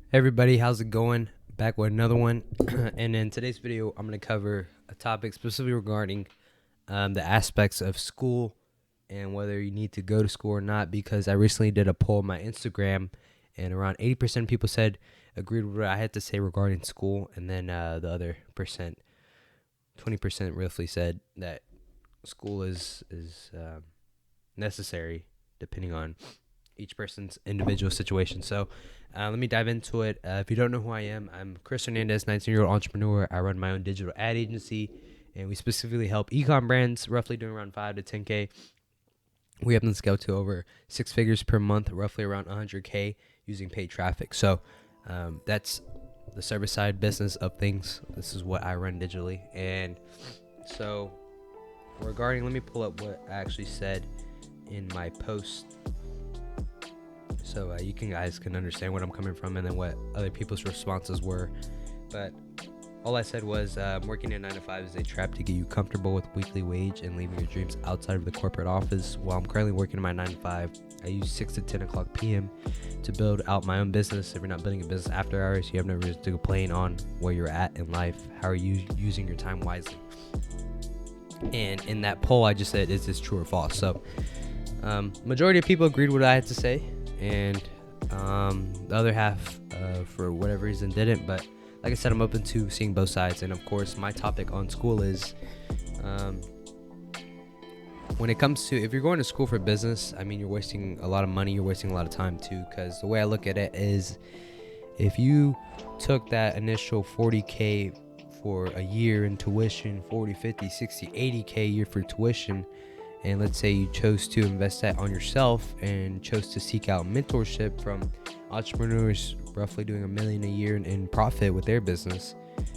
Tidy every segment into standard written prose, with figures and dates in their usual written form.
Hey everybody, how's it going? Back with another one. And in today's video, I'm going to cover a topic specifically regarding the aspects of school and whether you need to go to school or not. Because I recently did a poll on my Instagram, and around 80% of people agreed with what I had to say regarding school, and then the other percent, 20% roughly, said that school is necessary depending on each person's individual situation. So let me dive into it. If you don't know who I am, I'm Chris Hernandez, 19-year-old entrepreneur. I run my own digital ad agency, and we specifically help ecom brands, roughly doing around 5 to 10K. We have them scale to over 6 figures per month, roughly around 100K using paid traffic. So that's the service side business of things. This is what I run digitally. And so regarding, let me pull up what I actually said in my post, so you guys can understand what I'm coming from and then what other people's responses were. But all I said was working at 9 to 5 is a trap to get you comfortable with weekly wage and leaving your dreams outside of the corporate office. While I'm currently working in my 9 to 5, I use 6 to 10 o'clock p.m. to build out my own business. If you're not building a business after hours, you have no reason to complain on where you're at in life. How are you using your time wisely? And in that poll, I just said, is this true or false? So majority of people agreed with what I had to say, and the other half for whatever reason didn't. But like I said, I'm open to seeing both sides. And of course, my topic on school is when it comes to, if you're going to school for business, I mean, you're wasting a lot of money, you're wasting a lot of time too, because the way I look at it is, if you took that initial 40K for a year in tuition, 40, 50, 60, 80K a year for tuition, and let's say you chose to invest that on yourself and chose to seek out mentorship from entrepreneurs roughly doing $1 million a year in profit with their business,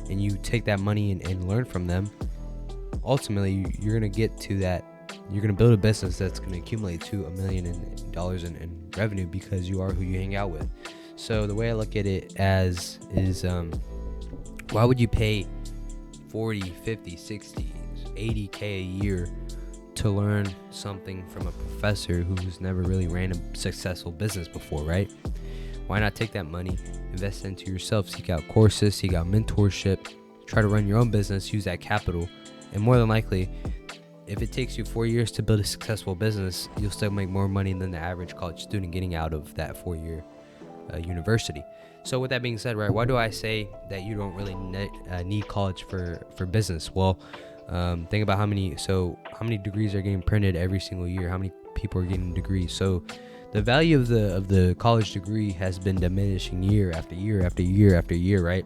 and you take that money and learn from them, ultimately you're going to get to that. You're going to build a business that's going to accumulate to $1 million in revenue, because you are who you hang out with. So the way I look at it as is, why would you pay 40, 50, 60, 80K a year to learn something from a professor who's never really ran a successful business before, right? Why not take that money, invest into yourself, seek out courses, seek out mentorship, try to run your own business, use that capital, and more than likely, if it takes you 4 years to build a successful business, you'll still make more money than the average college student getting out of that 4-year university. So with that being said, right, why do I say that you don't really need college for business? Well, think about how many degrees are getting printed every single year, how many people are getting degrees. So the value of the college degree has been diminishing year after year after year after year, right?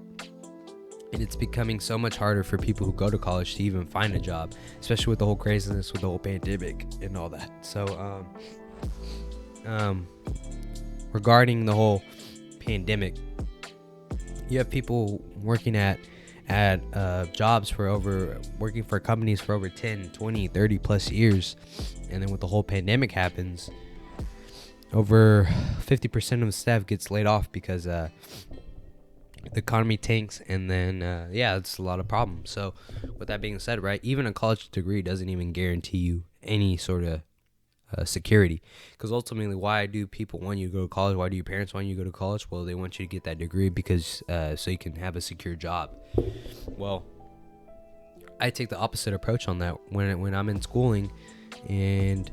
And it's becoming so much harder for people who go to college to even find a job, especially with the whole craziness with the whole pandemic and all that. So regarding the whole pandemic, you have people working at jobs working for companies for over 10, 20, 30 plus years. And then when the whole pandemic happens, over 50% of the staff gets laid off because the economy tanks, and then it's a lot of problems. So with that being said, right, even a college degree doesn't even guarantee you any sort of security, because ultimately, why do people want you to go to college? Why do your parents want you to go to college? Well, they want you to get that degree because so you can have a secure job. Well, I take the opposite approach on that when I'm in schooling, and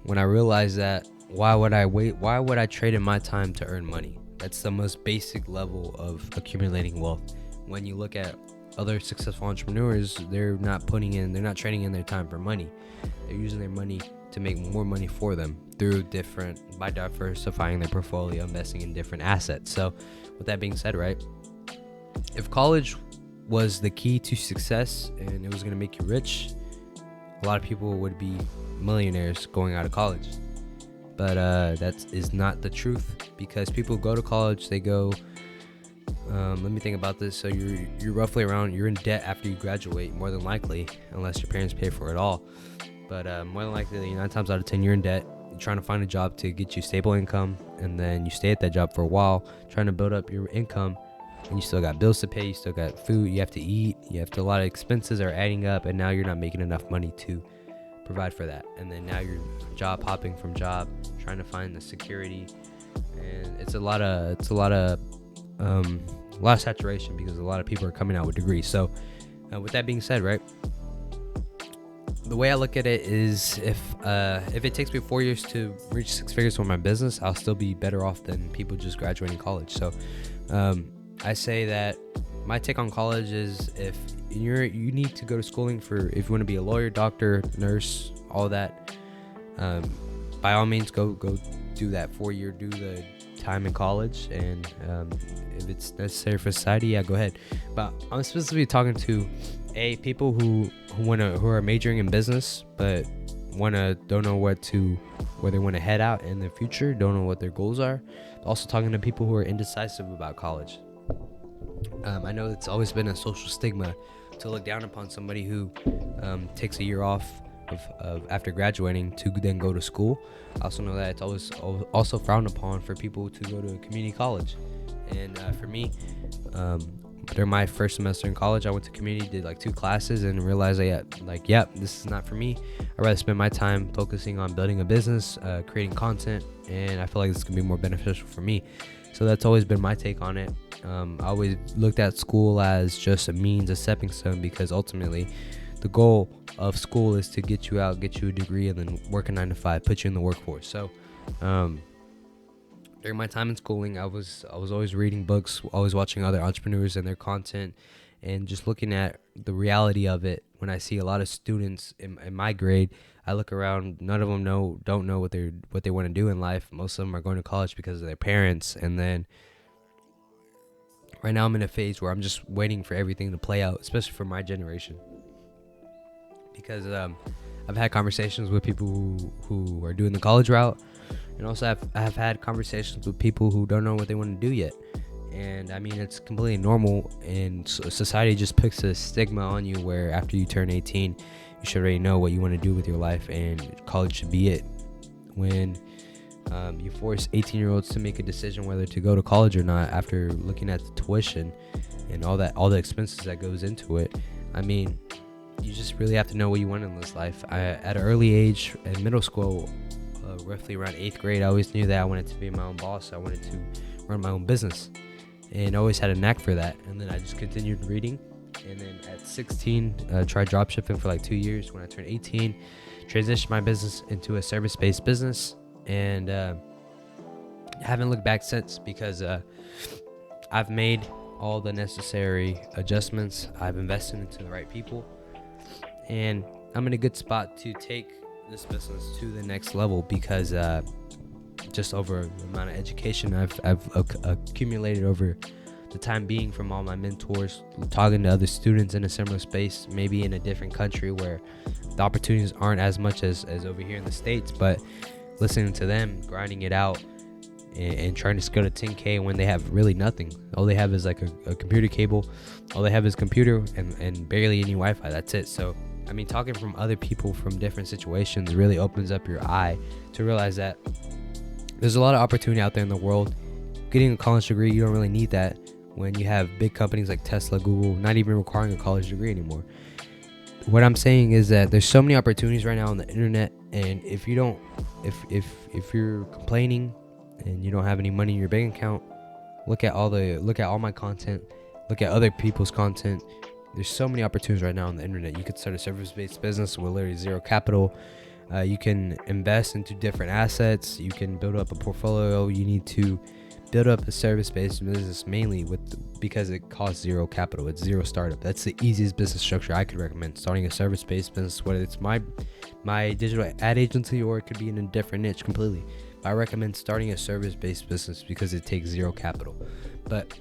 when I realize that, why would I trade in my time to earn money? That's the most basic level of accumulating wealth. When you look at other successful entrepreneurs, they're not trading in their time for money. They're using their money to make more money for them by diversifying their portfolio, investing in different assets. So with that being said, right, if college was the key to success and it was going to make you rich, a lot of people would be millionaires going out of college. But that is not the truth, because people go to college, they go, let me think about this. So you're roughly you're in debt after you graduate, more than likely, unless your parents pay for it all. But more than likely, 9 times out of 10, you're in debt. You're trying to find a job to get you stable income, and then you stay at that job for a while, trying to build up your income, and you still got bills to pay, you still got food, you have to eat, a lot of expenses are adding up, and now you're not making enough money to provide for that. And then now you're job hopping from job, trying to find the security, and it's a lot of a lot of saturation because a lot of people are coming out with degrees. So with that being said, right, the way I look at it is if it takes me 4 years to reach 6 figures for my business, I'll still be better off than people just graduating college. So I say that my take on college is if you need to go to schooling for, if you want to be a lawyer, doctor, nurse, all that, by all means go do that 4 year, do the time in college, and if it's necessary for society, yeah, go ahead. But I'm specifically talking to people who are majoring in business but don't know where they want to head out in the future, don't know what their goals are. Also talking to people who are indecisive about college. I know it's always been a social stigma to look down upon somebody who takes a year off of after graduating to then go to school. I also know that it's always also frowned upon for people to go to a community college. And for me, during my first semester in college, I went to community, did like 2 classes, and realized this is not for me. I'd rather spend my time focusing on building a business, creating content, and I feel like this is gonna be more beneficial for me. So that's always been my take on it. I always looked at school as just a means, a stepping stone, because ultimately the goal of school is to get you out, get you a degree, and then work a 9 to 5, put you in the workforce. So during my time in schooling, I was always reading books, always watching other entrepreneurs and their content, and just looking at the reality of it. When I see a lot of students in my grade, I look around, none of them don't know what they want to do in life. Most of them are going to college because of their parents. And then right now I'm in a phase where I'm just waiting for everything to play out, especially for my generation. Because I've had conversations with people who are doing the college route, and also I've had conversations with people who don't know what they want to do yet. And I mean, it's completely normal, and society just puts a stigma on you where after you turn 18, you should already know what you want to do with your life, and college should be it. When you force 18-year-olds to make a decision whether to go to college or not after looking at the tuition and all the expenses that goes into it, I mean, you just really have to know what you want in this life. At an early age, in middle school, roughly around 8th grade, I always knew that I wanted to be my own boss. I wanted to run my own business, and always had a knack for that. And then I just continued reading, and then at 16, tried dropshipping for like 2 years. When I turned 18, transitioned my business into a service-based business, and haven't looked back since, because I've made all the necessary adjustments. I've invested into the right people, and I'm in a good spot to take this business to the next level, because just over the amount of education I've accumulated over the time being from all my mentors, talking to other students in a similar space, maybe in a different country where the opportunities aren't as much as over here in the States, but listening to them, grinding it out, and trying to scale to 10K when they have really nothing. All they have is like a computer cable. All they have is computer and barely any Wi-Fi. That's it. So I mean, talking from other people from different situations really opens up your eye to realize that there's a lot of opportunity out there in the world. Getting a college degree, you don't really need that when you have big companies like Tesla, Google, not even requiring a college degree anymore. What I'm saying is that there's so many opportunities right now on the internet, and if you're complaining and you don't have any money in your bank account, look at all my content, look at other people's content. There's so many opportunities right now on the internet. You could start a service-based business with literally zero capital. You can invest into different assets. You can build up a portfolio. You need to build up a service-based business mainly because it costs zero capital. It's zero startup. That's the easiest business structure I could recommend. Starting a service-based business, whether it's my digital ad agency or it could be in a different niche completely. But I recommend starting a service-based business because it takes zero capital. But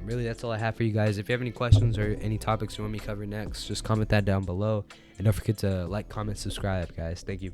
really, that's all I have for you guys. If you have any questions or any topics you want me to cover next, just comment that down below. And don't forget to like, comment, subscribe, guys. Thank you.